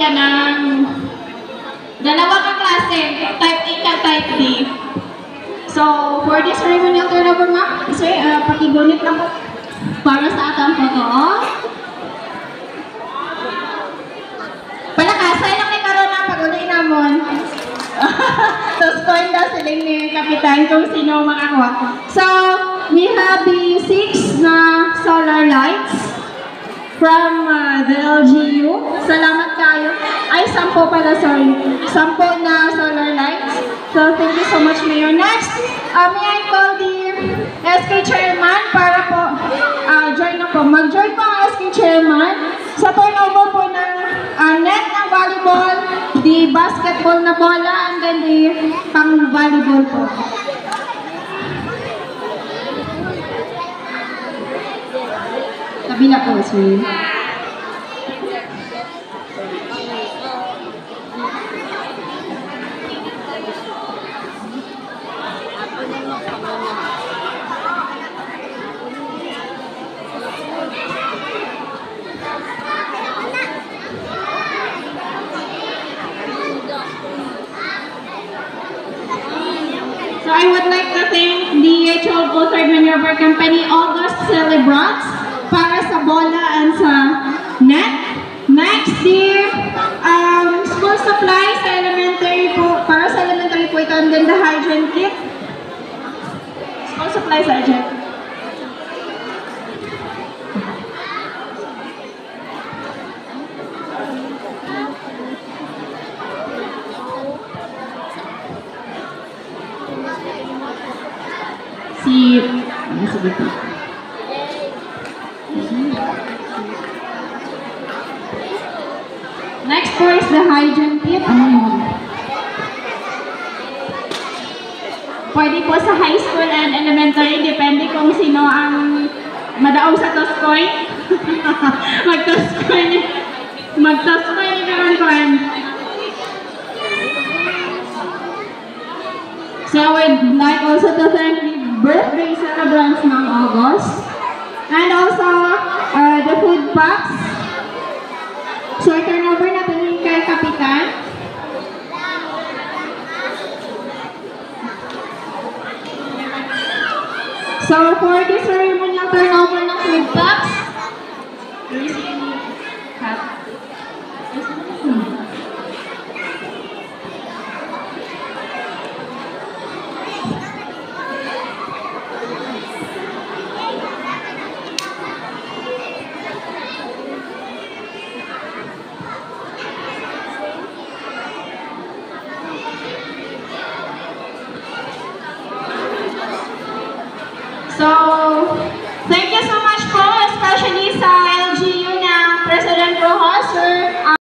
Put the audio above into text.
ka ng dalawa kang klase, type A at type D. So, for this ceremonial turnover, ma'am, sir, pakigunit lang po para sa atang photo. Palakasay lang ni karon na pag-uli namon. Tapos coin daw sila ni Kapitan kung sino makakuha. So, we have the 6 na solar lights from the LGU. Salamat kayo. Ay, 10 pala, sorry. 10 na solar lights. So, thank you so much, Mayor. Next, may I call the SK Chairman para po join na po. Mag-join po ang SK Chairman sa turnover po ng net ng volleyball, the basketball na bola, and then the pang-volleyball po. Kabila po, sir. So I would like to thank the Cholco Third Maneuver Company August Celebrants para sa bola and sa net. Next, the school supplies sa elementary po, para sa elementary po ito, and then the hygiene kit. School supplies, hygiene. Next po is the hygiene kit. Pwede po sa high school and elementary, depende kung sino ang madaog sa toskoy. Mag-toskoy ni karon. So I would like also to thank the birthday celebrants ng August and also the food packs. So I turn over natin yung kay Kapitan. So for this ceremonial turnover ng food packs, so